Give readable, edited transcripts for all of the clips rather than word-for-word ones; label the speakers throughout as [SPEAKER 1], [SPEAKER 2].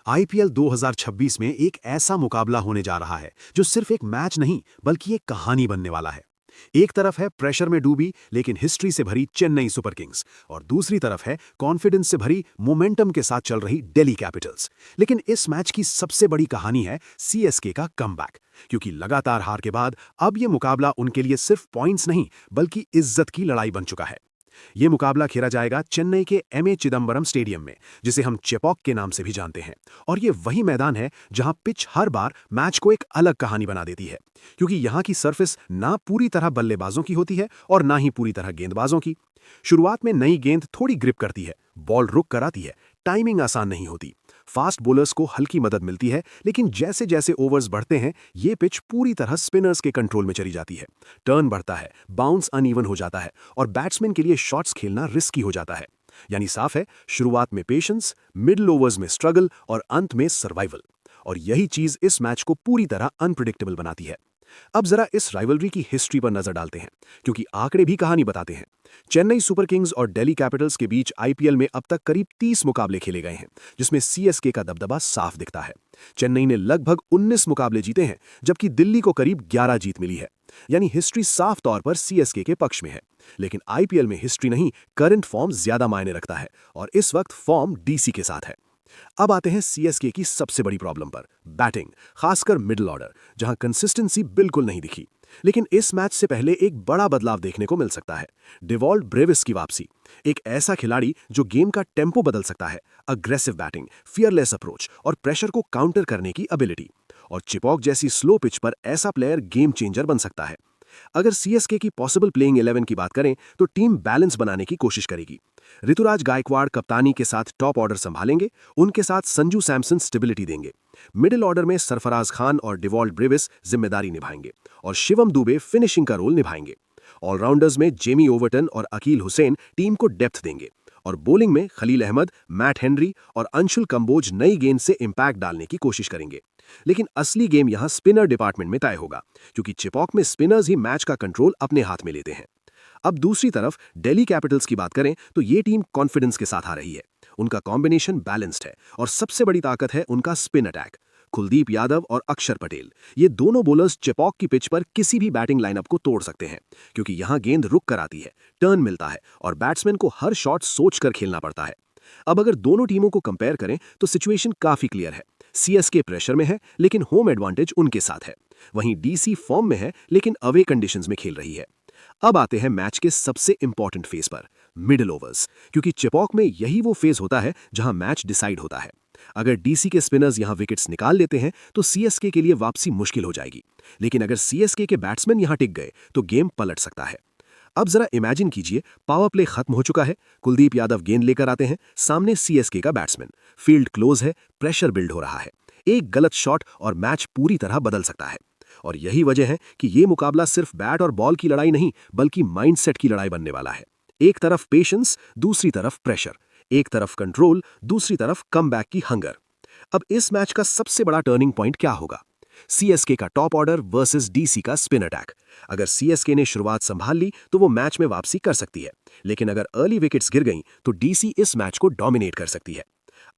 [SPEAKER 1] IPL 2026 में एक ऐसा मुकाबला होने जा रहा है जो सिर्फ एक मैच नहीं बल्कि एक कहानी बनने वाला है। एक तरफ है प्रेशर में डूबी लेकिन हिस्ट्री से भरी चेन्नई सुपर किंग्स और दूसरी तरफ है कॉन्फिडेंस से भरी मोमेंटम के साथ चल रही दिल्ली कैपिटल्स। लेकिन इस मैच की सबसे बड़ी कहानी है सीएसके का कमबैक, क्योंकि लगातार हार के बाद अब यह मुकाबला उनके लिए सिर्फ पॉइंट्स नहीं बल्कि इज्जत की लड़ाई बन चुका है। ये मुकाबला खेला जाएगा चेन्नई के एमए चिदंबरम स्टेडियम में, जिसे हम चेपॉक के नाम से भी जानते हैं। और ये वही मैदान है जहां पिच हर बार मैच को एक अलग कहानी बना देती है, क्योंकि यहां की सरफेस ना पूरी तरह बल्लेबाजों की होती है और ना ही पूरी तरह गेंदबाजों की। शुरुआत में नई गेंद थोड़ी ग्रिप करती है, बॉल रुक कर आती है, टाइमिंग आसान नहीं होती। फास्ट बॉलर्स को हल्की मदद मिलती है, लेकिन जैसे जैसे ओवर्स बढ़ते हैं ये पिच पूरी तरह स्पिनर्स के कंट्रोल में चली जाती है। टर्न बढ़ता है, बाउंस अनइवन हो जाता है और बैट्समैन के लिए शॉट्स खेलना रिस्की हो जाता है। यानी साफ है, शुरुआत में पेशेंस, मिडिल ओवर्स में स्ट्रगल और अंत में सर्वाइवल। और यही चीज इस मैच को पूरी तरह अनप्रिडिक्टेबल बनाती है। अब जरा इस राइवलरी की हिस्ट्री पर नजर डालते हैं, क्योंकि आंकड़े भी कहानी बताते हैं। चेन्नई सुपर किंग्स और दिल्ली कैपिटल्स के बीच आईपीएल में अब तक करीब 30 मुकाबले खेले गए हैं, जिसमें सीएसके का दबदबा साफ दिखता है। चेन्नई ने लगभग 19 मुकाबले जीते हैं, जबकि दिल्ली को करीब 11 जीत मिली है। यानी हिस्ट्री साफ तौर पर सीएसके के पक्ष में है। लेकिन आईपीएल में हिस्ट्री नहीं, करंट फॉर्म ज्यादा मायने रखता है, और इस वक्त फॉर्म डीसी के साथ है। अब आते हैं सीएसके की सबसे बड़ी प्रॉब्लम पर, बैटिंग, खासकर मिडिल ऑर्डर, जहां कंसिस्टेंसी बिल्कुल नहीं दिखी। लेकिन इस मैच से पहले एक बड़ा बदलाव देखने को मिल सकता है, डेवॉल्ट ब्रेविस की वापसी। एक ऐसा खिलाड़ी जो गेम का टेम्पो बदल सकता है, अग्रेसिव बैटिंग, फियरलेस अप्रोच और प्रेशर को काउंटर करने की एबिलिटी। और चिपॉक जैसी स्लो पिच पर ऐसा प्लेयर गेम चेंजर बन सकता है। अगर सीएसके की पॉसिबल प्लेइंग 11 की बात करें तो टीम बैलेंस बनाने की कोशिश करेगी। ऋतुराज गायकवाड़ कप्तानी के साथ टॉप ऑर्डर संभालेंगे, उनके साथ संजू सैमसन स्टेबिलिटी देंगे। मिडिल ऑर्डर में सरफराज खान और डिवॉल्ट ब्रेविस जिम्मेदारी निभाएंगे और शिवम दुबे फिनिशिंग का रोल निभाएंगे। ऑलराउंडर्स में जेमी ओवर्टन और अकील हुसैन टीम को डेप्थ देंगे और बॉलिंग में खलील अहमद, मैट हेनरी और अंशुल कंबोज नई गेंद से इंपैक्ट डालने की कोशिश करेंगे। लेकिन असली गेम यहां स्पिनर डिपार्टमेंट में तय होगा, क्योंकि चिपॉक में स्पिनर्स ही मैच का कंट्रोल अपने हाथ में लेते हैं। अब दूसरी तरफ दिल्ली कैपिटल्स की बात करें तो ये टीम कॉन्फिडेंस के साथ आ रही है। उनका कॉम्बिनेशन बैलेंस्ड है और सबसे बड़ी ताकत है उनका स्पिन अटैक। कुलदीप यादव और अक्षर पटेल, ये दोनों बॉलर्स चिपॉक की पिच पर किसी भी बैटिंग लाइनअप को तोड़ सकते हैं, क्योंकि यहां गेंद रुक कर आती है, टर्न मिलता है और बैट्समैन को हर शॉट सोचकर खेलना पड़ता है। अब अगर दोनों टीमों को कंपेयर करें तो सिचुएशन काफी क्लियर है। सीएसके प्रेशर में है लेकिन होम एडवांटेज उनके साथ है। वहीं डीसी फॉर्म में है लेकिन अवे कंडीशंस में खेल रही है। अब आते हैं मैच के सबसे इंपॉर्टेंट फेज पर, मिडिल ओवर्स, क्योंकि चिपॉक में यही वो फेज होता है जहां मैच डिसाइड होता है। अगर डीसी के स्पिनर्स यहां विकेट्स निकाल लेते हैं तो सीएसके के लिए वापसी मुश्किल हो जाएगी। लेकिन अगर सीएसके के बैट्समैन यहां टिक गए तो गेम पलट सकता है। अब जरा इमेजिन कीजिए, पावर प्ले खत्म हो चुका है, कुलदीप यादव गेंद लेकर आते हैं, सामने सीएसके का बैट्समैन, फील्ड क्लोज है, प्रेशर बिल्ड हो रहा है। एक गलत शॉट और मैच पूरी तरह बदल सकता है। और यही वजह है कि यह मुकाबला सिर्फ बैट और बॉल की लड़ाई नहीं बल्कि माइंडसेट की लड़ाई बनने वाला है। एक तरफ पेशेंस, दूसरी तरफ प्रेशर, एक तरफ कंट्रोल, दूसरी तरफ कमबैक की हंगर। अब इस मैच का सबसे बड़ा टर्निंग पॉइंट क्या होगा? सीएसके का टॉप ऑर्डर वर्सेस डीसी का स्पिन अटैक। अगर सीएसके ने शुरुआत संभाल ली तो वो मैच में वापसी कर सकती है, लेकिन अगर अर्ली विकेट्स गिर गईं तो डीसी इस मैच को डोमिनेट कर सकती है।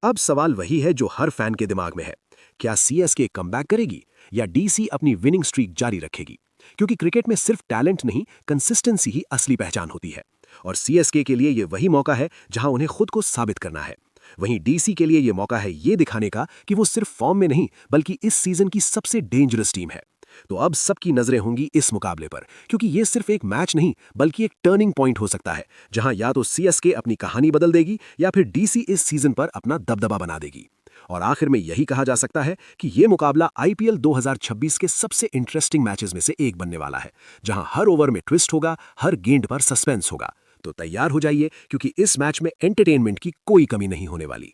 [SPEAKER 1] अब सवाल वही है जो हर फैन के दिमाग में है, क्या सीएसके कमबैक करेगी या डीसी अपनी विनिंग स्ट्रीक जारी रखेगी? क्योंकि क्रिकेट में सिर्फ टैलेंट नहीं, कंसिस्टेंसी ही असली पहचान होती है। और सीएसके के लिए यह वही मौका है जहां उन्हें खुद को साबित करना है। वहीं डीसी के लिए यह मौका है ये दिखाने का कि वो सिर्फ फॉर्म में नहीं बल्कि इस सीजन की सबसे डेंजरस टीम है। तो अब सबकी नजरें होंगी इस मुकाबले पर, क्योंकि ये सिर्फ एक मैच नहीं बल्कि एक टर्निंग पॉइंट हो सकता है, जहां या तो सीएसके अपनी कहानी बदल देगी या फिर डीसी इस सीजन पर अपना दबदबा बना देगी। और आखिर में यही कहा जा सकता है कि यह मुकाबला आईपीएल 2026 के सबसे इंटरेस्टिंग मैचेस में से एक बनने वाला है, जहां हर ओवर में ट्विस्ट होगा, हर गेंद पर सस्पेंस होगा। तो तैयार हो जाइए, क्योंकि इस मैच में एंटरटेनमेंट की कोई कमी नहीं होने वाली।